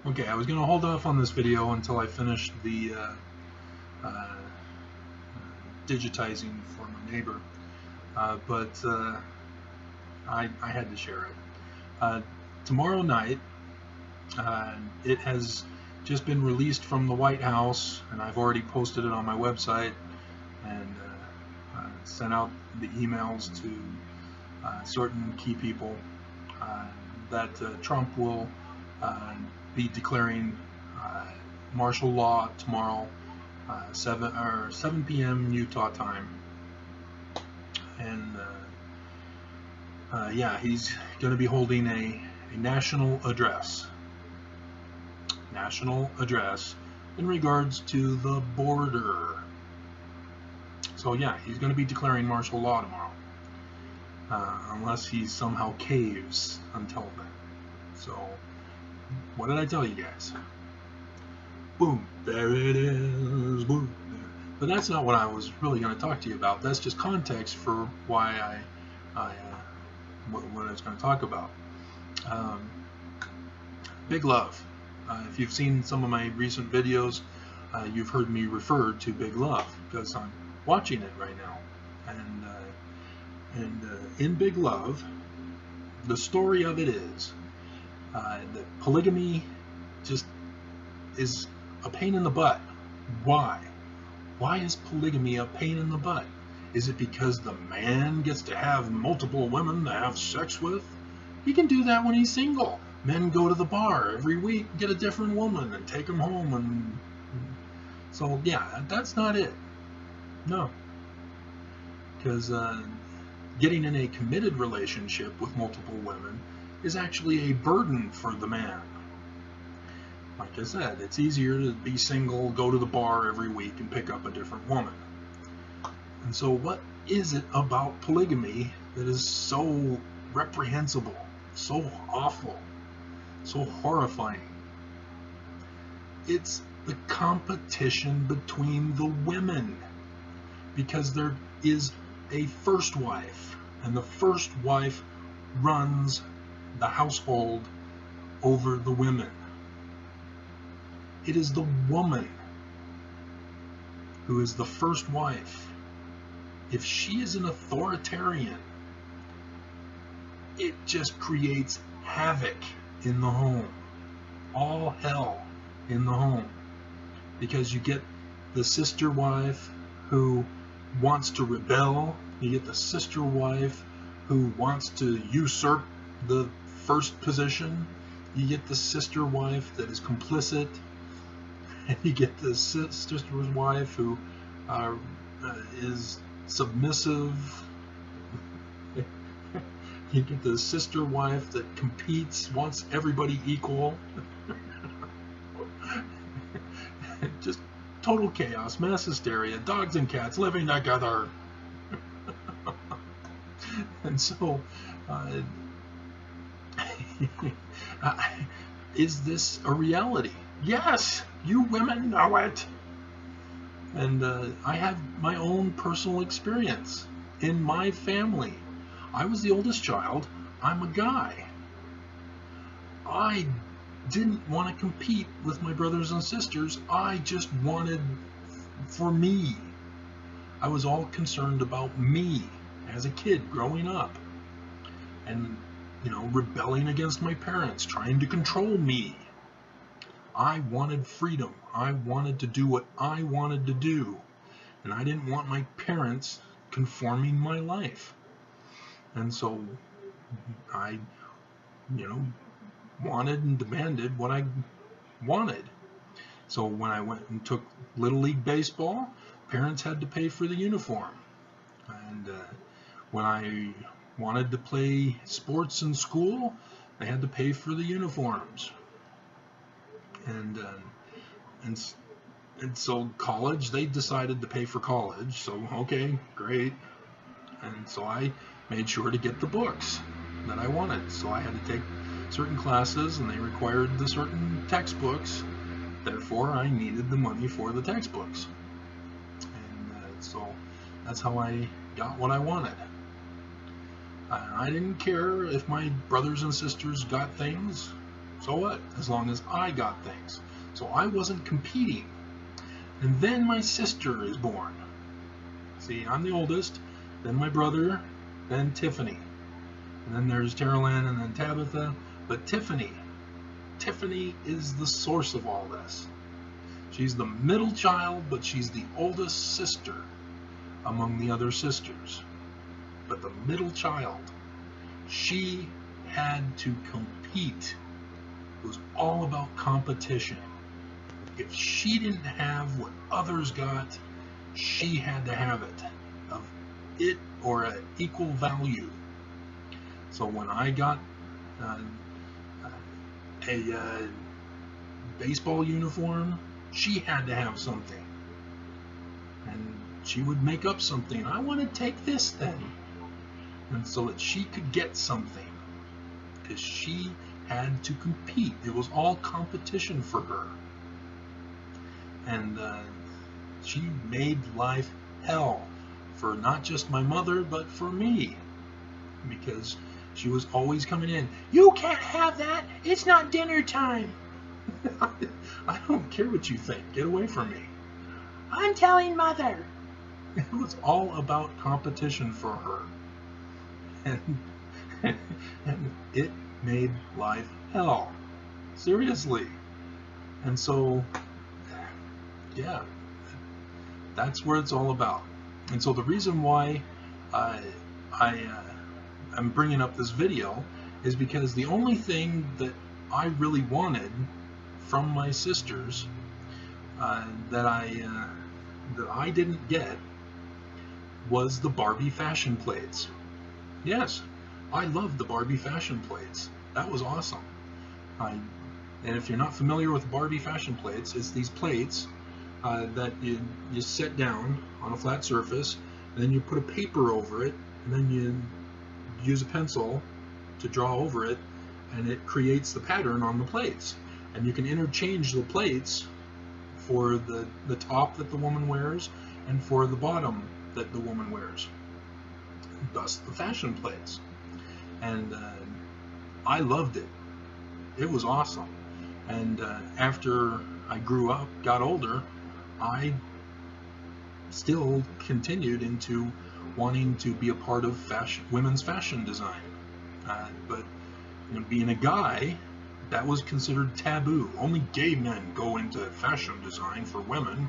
Okay, I was going to hold off on this video until I finished the digitizing for my neighbor, but I had to share it. Tomorrow night, it has just been released from the White House, and I've already posted it on my website and sent out the emails to certain key people that Trump will be declaring martial law tomorrow, 7 p.m. Utah time, and yeah, he's going to be holding a national address in regards to the border. So yeah, he's going to be declaring martial law tomorrow, unless he somehow caves until then. So what did I tell you guys? Boom, there it is, boom. But that's not what I was really going to talk to you about. That's just context for why what I was going to talk about. Big Love. If you've seen some of my recent videos, you've heard me refer to Big Love because I'm watching it right now. And in Big Love, the story of it is that polygamy just is a pain in the butt. Why? Why is polygamy a pain in the butt? Is it because the man gets to have multiple women to have sex with? He can do that when he's single. Men go to the bar every week, get a different woman, and take them home. And so, yeah, that's not it. No. Because getting in a committed relationship with multiple women is actually a burden for the man. Like I said, it's easier to be single, go to the bar every week, and pick up a different woman. And so what is it about polygamy that is so reprehensible, so awful, so horrifying? It's the competition between the women, because there is a first wife, and the first wife runs the household over the women. It is the woman who is the first wife. If she is an authoritarian, it just creates havoc in the home. All hell in the home. Because you get the sister wife who wants to rebel. You get the sister wife who wants to usurp the first position. You get the sister wife that is complicit. And you get the sister's wife who is submissive. You get the sister wife that competes, wants everybody equal. Just total chaos, mass hysteria, dogs and cats living together. And so, is this a reality? Yes, you women know it. And I have my own personal experience in my family. I was the oldest child. I'm a guy. I didn't want to compete with my brothers and sisters. I just wanted for me. I was all concerned about me as a kid growing up. And, rebelling against my parents, trying to control me. I wanted freedom. I wanted to do what I wanted to do. And I didn't want my parents conforming my life. And so I, wanted and demanded what I wanted. So when I went and took Little League Baseball, parents had to pay for the uniform. And when I wanted to play sports in school, they had to pay for the uniforms. And so college, they decided to pay for college. So okay, great. And so I made sure to get the books that I wanted. So I had to take certain classes, and they required the certain textbooks. Therefore, I needed the money for the textbooks. And so that's how I got what I wanted. I didn't care if my brothers and sisters got things. So what? As long as I got things. So I wasn't competing. And then my sister is born. See, I'm the oldest, then my brother, then Tiffany. And then there's Terrell Ann and then Tabitha. But Tiffany is the source of all this. She's the middle child, but she's the oldest sister among the other sisters. But the middle child, she had to compete. It was all about competition. If she didn't have what others got, she had to have it, of it or an equal value. So when I got a baseball uniform, she had to have something. And she would make up something. I want to take this then. And so that she could get something. Because she had to compete. It was all competition for her. And she made life hell for not just my mother, but for me. Because she was always coming in. You can't have that. It's not dinner time. I don't care what you think. Get away from me. I'm telling Mother. It was all about competition for her. And it made life hell. Seriously. And so, yeah, that's where it's all about. And so the reason why I'm bringing up this video is because the only thing that I really wanted from my sisters that I didn't get was the Barbie fashion plates. Yes, I loved the Barbie fashion plates. That was awesome. And if you're not familiar with Barbie fashion plates, it's these plates that you set down on a flat surface, and then you put a paper over it, and then you use a pencil to draw over it, and it creates the pattern on the plates. And you can interchange the plates for the top that the woman wears and for the bottom that the woman wears. Thus the fashion plates. And I loved it. It was awesome. And after I grew up, got older, I still continued into wanting to be a part of women's fashion design. But you know, being a guy, that was considered taboo. Only gay men go into fashion design for women.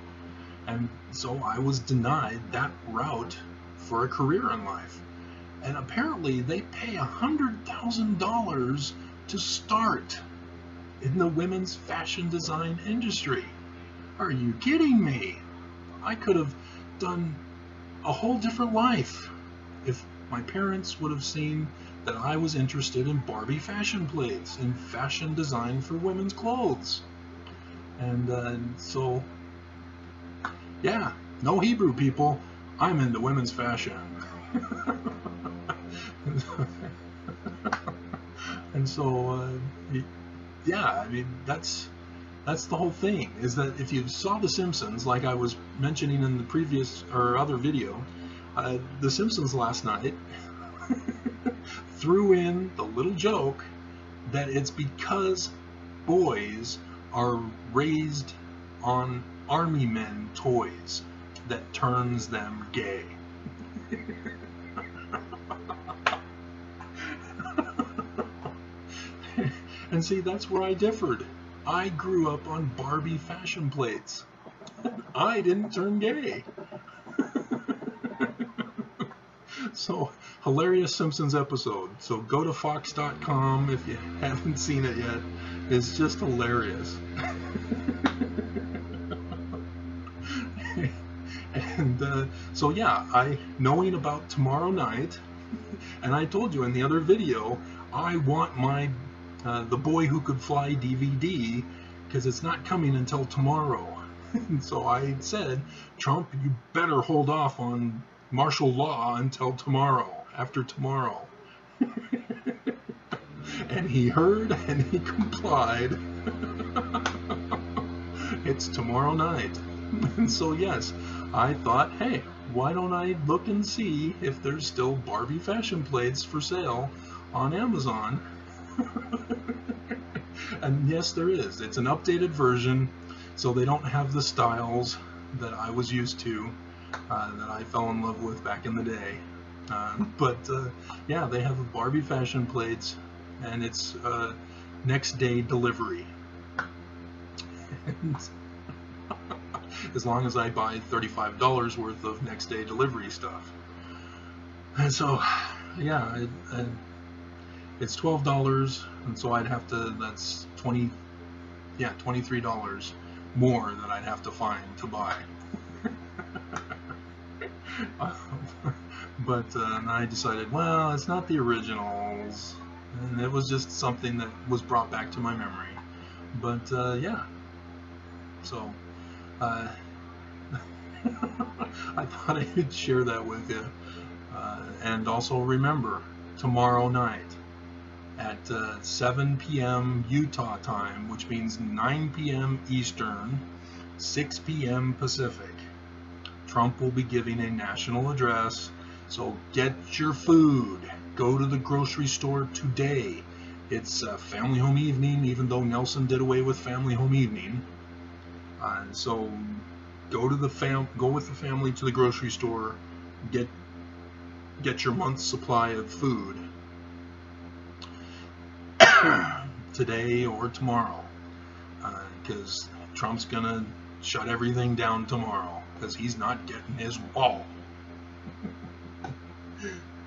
And so I was denied that route for a career in life. And apparently they pay $100,000 to start in the women's fashion design industry. Are you kidding me? I could have done a whole different life if my parents would have seen that I was interested in Barbie fashion plates and fashion design for women's clothes. And so, yeah, no Hebrew people, I'm into women's fashion. And so, yeah, I mean, that's the whole thing, is that if you saw The Simpsons, like I was mentioning in the previous or other video, The Simpsons last night threw in the little joke that it's because boys are raised on army men toys that turns them gay. And see, that's where I differed. I grew up on Barbie fashion plates. I didn't turn gay. So, hilarious Simpsons episode. So go to fox.com if you haven't seen it yet. It's just hilarious. And so yeah, knowing about tomorrow night, and I told you in the other video, I want my The Boy Who Could Fly DVD, because it's not coming until tomorrow. And so I said, Trump, you better hold off on martial law until tomorrow, after tomorrow. And he heard and he complied. It's tomorrow night. And so yes, I thought, hey, why don't I look and see if there's still Barbie fashion plates for sale on Amazon? And yes, there is. It's an updated version, so they don't have the styles that I was used to, that I fell in love with back in the day. But yeah, they have Barbie fashion plates, and it's next day delivery. And as long as I buy $35 worth of next day delivery stuff. And so, yeah, it's $12, and so I'd have to, that's $23 more that I'd have to find to buy. But I decided, well, it's not the originals, and it was just something that was brought back to my memory. But yeah, so I thought I could share that with you. And also remember, tomorrow night at 7 p.m. Utah time, which means 9 p.m. Eastern, 6 p.m. Pacific, Trump will be giving a national address. So get your food. Go to the grocery store today. It's family home evening, even though Nelson did away with family home evening. So go with the family to the grocery store. Get your month's supply of food today or tomorrow, because Trump's gonna shut everything down tomorrow because he's not getting his wall.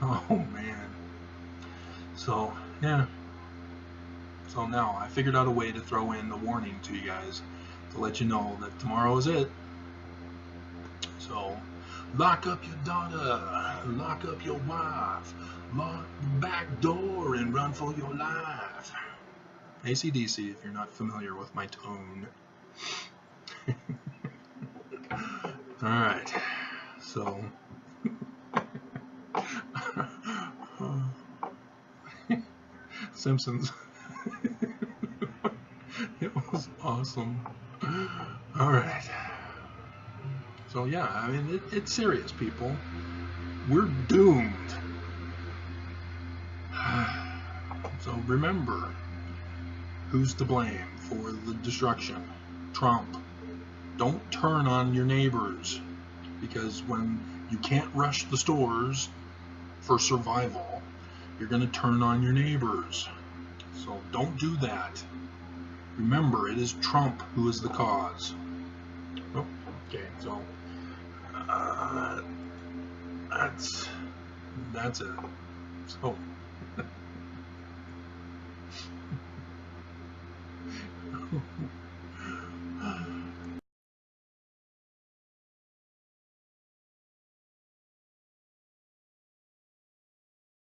Oh man. So yeah. So now I figured out a way to throw in the warning to you guys to let you know that tomorrow is it. So lock up your daughter, lock up your wife, lock the back door and run for your life. AC/DC, if you're not familiar with my tone. Alright, so Simpsons. It was awesome. Alright. So yeah, I mean, it's serious, people. We're doomed. So remember, who's to blame for the destruction? Trump. Don't turn on your neighbors, because when you can't rush the stores for survival, you're going to turn on your neighbors. So don't do that. Remember, it is Trump who is the cause. Oh, okay, so that's it. So